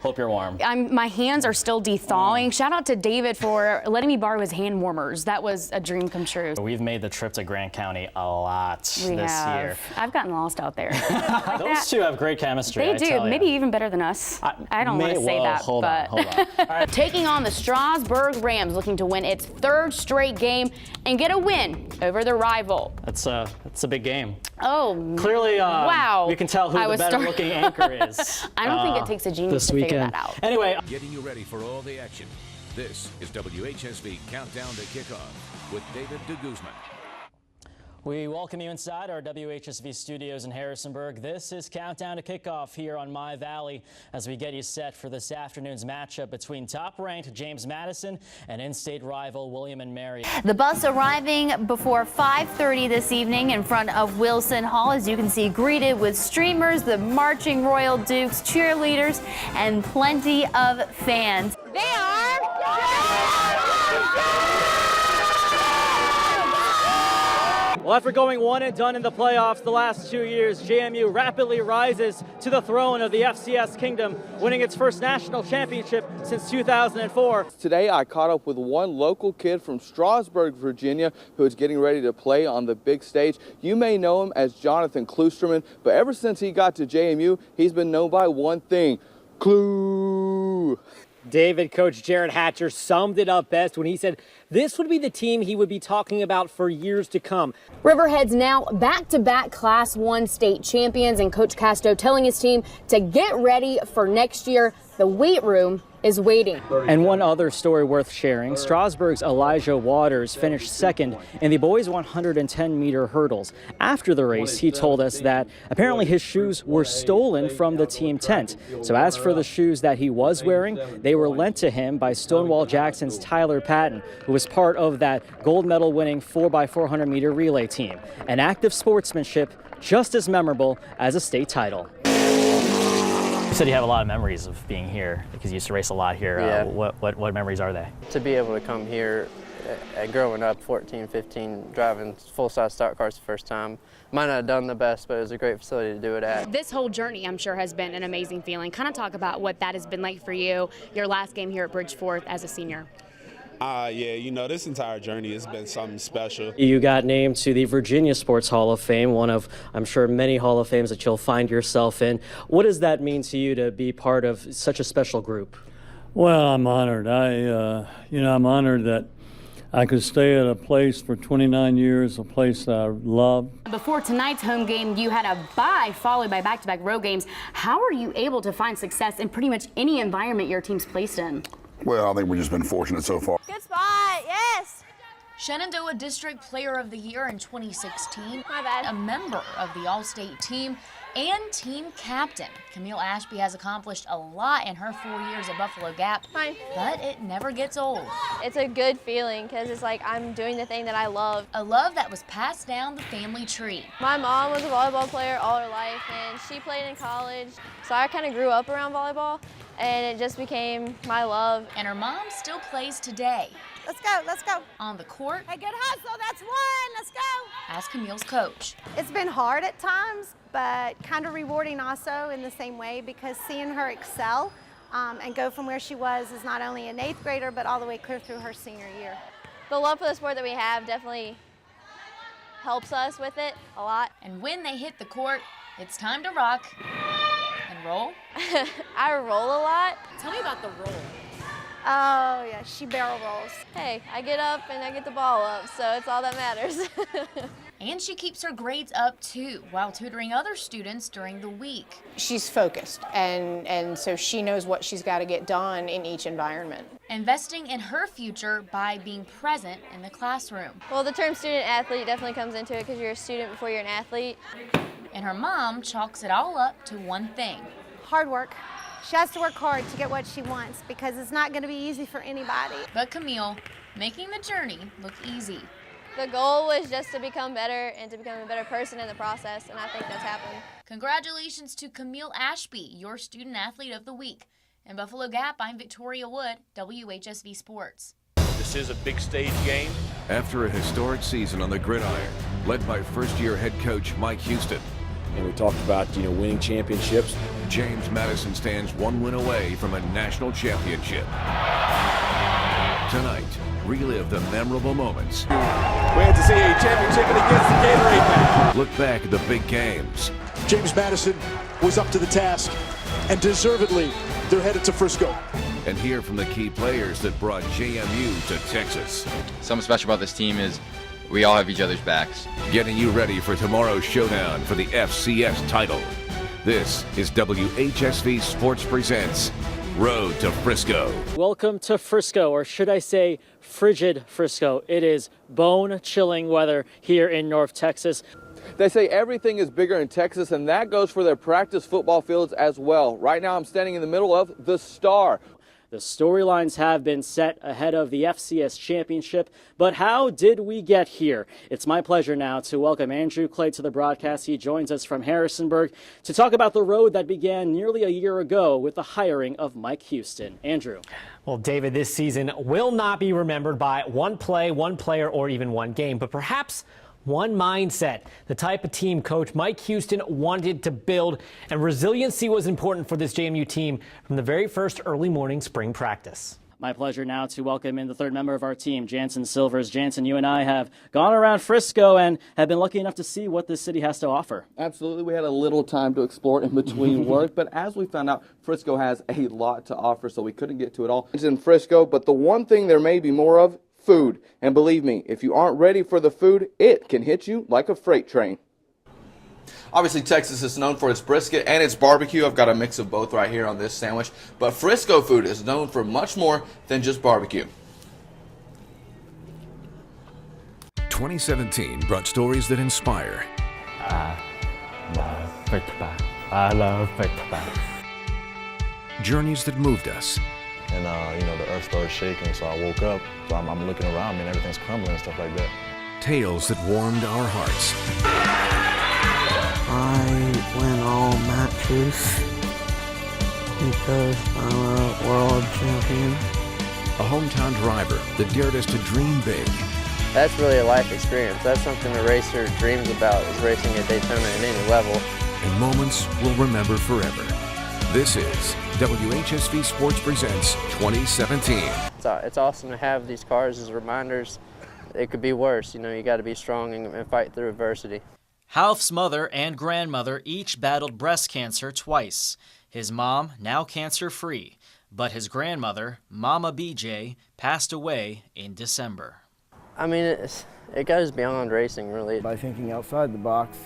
Hope you're warm. My hands are still de-thawing. Shout out to David for letting me borrow his hand warmers. That was a dream come true. We've made the trip to Grant County a lot this year. I've gotten lost out there. Those two have great chemistry. They do, maybe even better than us. I don't want to say that, hold on. All right. Taking on the Strasburg Rams, looking to win its third straight game and get a win over the rival. That's a big game. Oh, clearly, wow. You can tell who the better looking anchor is. I don't think it takes a genius to figure that out. Anyway, getting you ready for all the action. This is WHSV Countdown to Kickoff with David de Guzman. We welcome you inside our WHSV studios in Harrisonburg. This is Countdown to Kickoff here on My Valley as we get you set for this afternoon's matchup between top-ranked James Madison and in-state rival William and Mary. The bus arriving before 5:30 this evening in front of Wilson Hall, as you can see, greeted with streamers, the marching Royal Dukes, cheerleaders, and plenty of fans. They are... Well, after going one and done in the playoffs the last 2 years, JMU rapidly rises to the throne of the FCS Kingdom, winning its first national championship since 2004. Today, I caught up with one local kid from Strasburg, Virginia, who is getting ready to play on the big stage. You may know him as Jonathan Kloosterman, but ever since he got to JMU, he's been known by one thing: Kloo. David, Coach Jared Hatcher summed it up best when he said this would be the team he would be talking about for years to come. Riverhead's now back-to-back Class 1 state champions, and Coach Casto telling his team to get ready for next year. The weight room is waiting. And one other story worth sharing, Strasburg's Elijah Waters finished second in the boys 110-meter hurdles. After the race, he told us that apparently his shoes were stolen from the team tent. So as for the shoes that he was wearing, they were lent to him by Stonewall Jackson's Tyler Patton, who was part of that gold medal winning 4x400-meter relay team. An act of sportsmanship just as memorable as a state title. You said you have a lot of memories of being here because you used to race a lot here. Yeah. What memories are they? To be able to come here, growing up, 14, 15, driving full-size stock cars the first time, might not have done the best, but it was a great facility to do it at. This whole journey, I'm sure, has been an amazing feeling. Kind of talk about what that has been like for you, your last game here at Bridgeforth as a senior. Yeah, you know, this entire journey has been something special. You got named to the Virginia Sports Hall of Fame, one of, I'm sure, many Hall of Fames that you'll find yourself in. What does that mean to you to be part of such a special group? Well, I'm honored. I'm honored that I could stay at a place for 29 years, a place that I love. Before tonight's home game, you had a bye followed by back-to-back road games. How are you able to find success in pretty much any environment your team's placed in? Well, I think we've just been fortunate so far. Good spot, yes! Shenandoah District Player of the Year in 2016. My bad. A member of the All-State team and team captain. Camille Ashby has accomplished a lot in her 4 years at Buffalo Gap, Fine. but it never gets old. It's a good feeling because it's like I'm doing the thing that I love. A love that was passed down the family tree. My mom was a volleyball player all her life, and she played in college, so I kind of grew up around volleyball, and it just became my love. And her mom still plays today. Let's go, let's go. On the court, Hey, good hustle, that's one, let's go. as Camille's coach. It's been hard at times, but kind of rewarding also in the same way, because seeing her excel and go from where she was as not only an 8th grader, but all the way clear through her senior year. The love for the sport that we have definitely helps us with it a lot. And when they hit the court, it's time to rock and roll. I roll a lot. Tell me about the roll. Oh yeah, she barrel rolls. Hey, I get up and I get the ball up, so it's all that matters. And she keeps her grades up too, while tutoring other students during the week. She's focused, and so she knows what she's got to get done in each environment. Investing in her future by being present in the classroom. Well, the term student athlete definitely comes into it because you're a student before you're an athlete. And her mom chalks it all up to one thing. Hard work. She has to work hard to get what she wants, because it's not going to be easy for anybody. But Camille, making the journey look easy. The goal was just to become better and to become a better person in the process, and I think that's happened. Congratulations to Camille Ashby, your Student Athlete of the Week. In Buffalo Gap, I'm Victoria Wood, WHSV Sports. This is a big stage game. After a historic season on the gridiron, led by first-year head coach Mike Houston, and we talked about, winning championships. James Madison stands one win away from a national championship. Tonight, relive the memorable moments. We had to see a championship and he gets the Gatorade back. Look back at the big games. James Madison was up to the task, and deservedly, they're headed to Frisco. And hear from the key players that brought JMU to Texas. Something special about this team is we all have each other's backs. Getting you ready for tomorrow's showdown for the FCS title. This is WHSV Sports Presents Road to Frisco. Welcome to Frisco, or should I say frigid Frisco. It is bone-chilling weather here in North Texas. They say everything is bigger in Texas, and that goes for their practice football fields as well. Right now I'm standing in the middle of the Star. The storylines have been set ahead of the FCS championship, but how did we get here? It's my pleasure now to welcome Andrew Clay to the broadcast. He joins us from Harrisonburg to talk about the road that began nearly a year ago with the hiring of Mike Houston. Andrew. Well, David, this season will not be remembered by one play, one player, or even one game, but perhaps one mindset, the type of team coach Mike Houston wanted to build, and resiliency was important for this JMU team from the very first early morning spring practice. My pleasure now to welcome in the third member of our team, Jansen Silvers. Jansen, you and I have gone around Frisco and have been lucky enough to see what this city has to offer. Absolutely. We had a little time to explore in between work, but as we found out, Frisco has a lot to offer, so we couldn't get to it all. It's in Frisco, but the one thing there may be more of, food. And believe me, if you aren't ready for the food, it can hit you like a freight train. Obviously, Texas is known for its brisket and its barbecue. I've got a mix of both right here on this sandwich. But Frisco food is known for much more than just barbecue. 2017 brought stories that inspire. I love football. Journeys that moved us. And, the earth started shaking, so I woke up. So I'm looking around me, and everything's crumbling and stuff like that. Tales that warmed our hearts. I win all matches because I'm a world champion. A hometown driver that dared us to dream big. That's really a life experience. That's something a racer dreams about, is racing at Daytona at any level. And moments we'll remember forever. This is WHSV Sports Presents 2017. It's awesome to have these cars as reminders. It could be worse. You got to be strong and fight through adversity. Half's mother and grandmother each battled breast cancer twice. His mom, now cancer-free, but his grandmother, Mama BJ, passed away in December. I mean, it goes beyond racing, really. By thinking outside the box,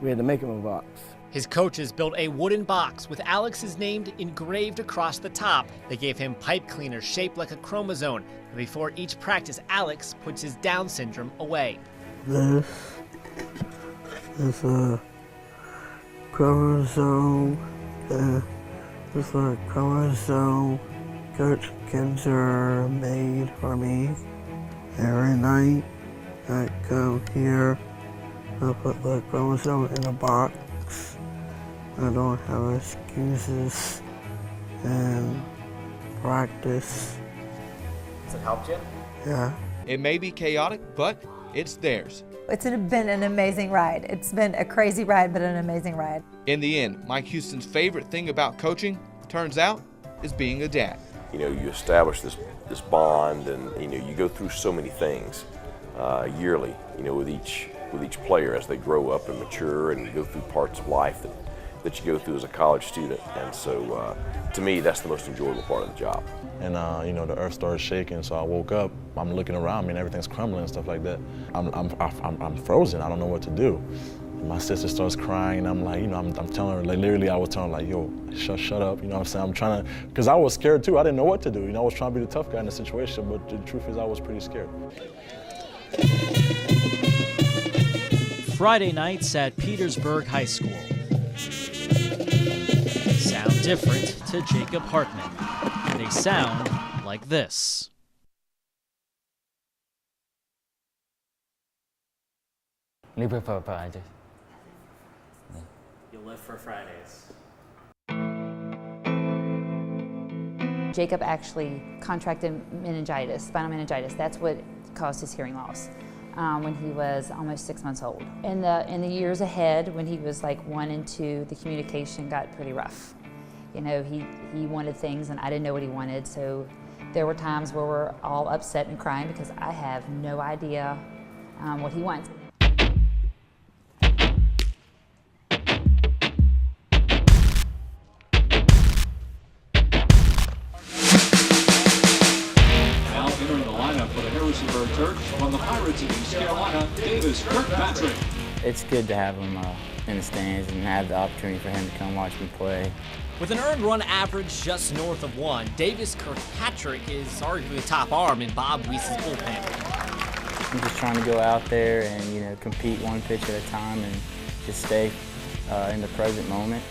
we had to make him a box. His coaches built a wooden box with Alex's name engraved across the top. They gave him pipe cleaners shaped like a chromosome. And before each practice, Alex puts his Down syndrome away. This is a chromosome. This is a chromosome Coach Kinzer made for me. Every night I come here, I put the chromosome in a box. I don't have excuses and practice. Has it helped you? Yeah. It may be chaotic, but it's theirs. It's been an amazing ride. It's been a crazy ride, but an amazing ride. In the end, Mike Houston's favorite thing about coaching, turns out, is being a dad. You establish this bond, and you go through so many things yearly. With each player as they grow up and mature and go through parts of life that you go through as a college student. And so, to me, that's the most enjoyable part of the job. And, the earth started shaking, so I woke up. I'm looking around me, and everything's crumbling and stuff like that. I'm frozen. I don't know what to do. My sister starts crying, and I'm like, I'm telling her, like, literally, I was telling her, like, yo, shut up. You know what I'm saying? I'm trying to, because I was scared, too. I didn't know what to do. I was trying to be the tough guy in the situation, but the truth is I was pretty scared. Friday nights at Petersburg High School sound different to Jacob Hartman. They sound like this. You prefer Fridays? You live for Fridays. Jacob actually contracted meningitis, spinal meningitis. That's what caused his hearing loss. when he was almost 6 months old. In the years ahead, when he was like 1 and 2, the communication got pretty rough. You know, he wanted things and I didn't know what he wanted, so there were times where we're all upset and crying because I have no idea what he wants. Now entering the lineup for the Harrisonburg Terps from the Pirates of East Carolina, Davis Kirkpatrick. It's good to have him in the stands and have the opportunity for him to come watch me play. With an earned run average just north of 1, Davis Kirkpatrick is arguably the top arm in Bob Weese's bullpen. I'm just trying to go out there and, you know, compete one pitch at a time and just stay in the present moment.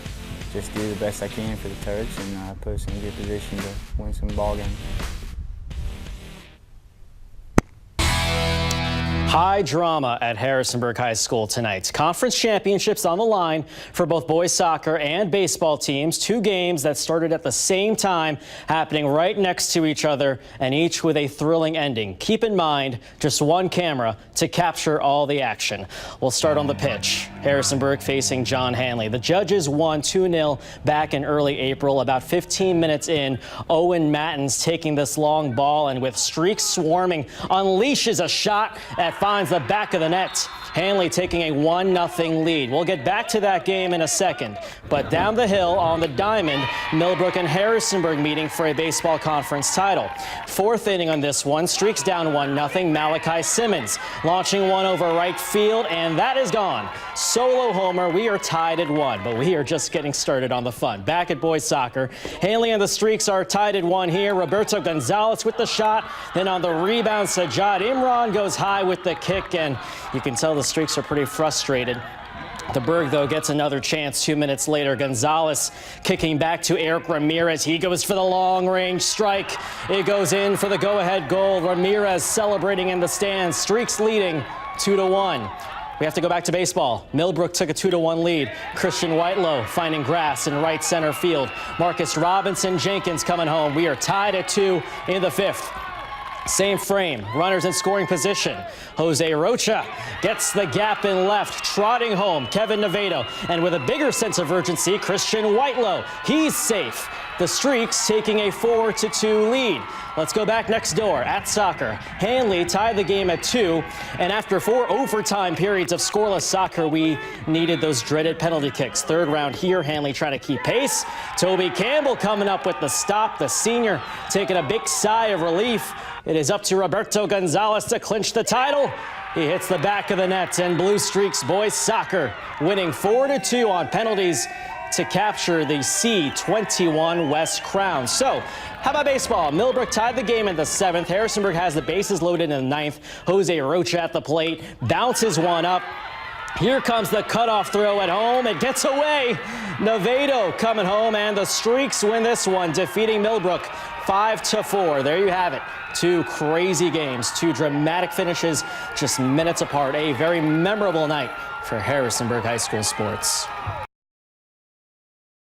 Just do the best I can for the Terps and put us in a good position to win some ball games. High drama at Harrisonburg High School tonight. Conference championships on the line for both boys soccer and baseball teams. 2 games that started at the same time, happening right next to each other, and each with a thrilling ending. Keep in mind, just one camera to capture all the action. We'll start on the pitch. Harrisonburg facing John Hanley. The Judges won 2-0 back in early April. About 15 minutes in, Owen Mattins taking this long ball and with streaks swarming, unleashes a shot that finds the back of the net. Hanley taking a 1-0 lead. We'll get back to that game in a second. But down the hill on the diamond, Millbrook and Harrisonburg meeting for a baseball conference title. 4th inning on this one, streaks down 1-0. Malachi Simmons launching one over right field, and that is gone. Solo homer. We are tied at 1, but we are just getting started on the fun. Back at boys soccer, Hanley and the Streaks are tied at 1 here. Roberto Gonzalez with the shot. Then on the rebound, Sajad Imran goes high with the kick, and you can tell the Streaks are pretty frustrated. The Berg, though, gets another chance 2 minutes later. Gonzalez kicking back to Eric Ramirez. He goes for the long-range strike. It goes in for the go-ahead goal. Ramirez celebrating in the stands. Streaks leading 2-1. We have to go back to baseball. Millbrook took a 2-1 lead. Christian Whitelow finding grass in right center field. Marcus Robinson Jenkins coming home. We are tied at 2 in the 5th. Same frame, runners in scoring position. Jose Rocha gets the gap in left, trotting home Kevin Nevedo. And with a bigger sense of urgency, Christian Whitelow, he's safe. The Streaks taking a 4-2 lead. Let's go back next door at soccer. Hanley tied the game at 2, and after 4 overtime periods of scoreless soccer, we needed those dreaded penalty kicks. 3rd round here, Hanley trying to keep pace. Toby Campbell coming up with the stop. The senior taking a big sigh of relief. It is up to Roberto Gonzalez to clinch the title. He hits the back of the net, and Blue Streaks boys soccer winning 4-2 on penalties to capture the C21 West crown. So, how about baseball? Millbrook tied the game in the 7th. Harrisonburg has the bases loaded in the 9th. Jose Rocha at the plate, bounces one up. Here comes the cutoff throw at home. It gets away. Nevedo coming home, and the Streaks win this one, defeating Millbrook 5-4. There you have it. 2 crazy games, 2 dramatic finishes, just minutes apart. A very memorable night for Harrisonburg High School sports.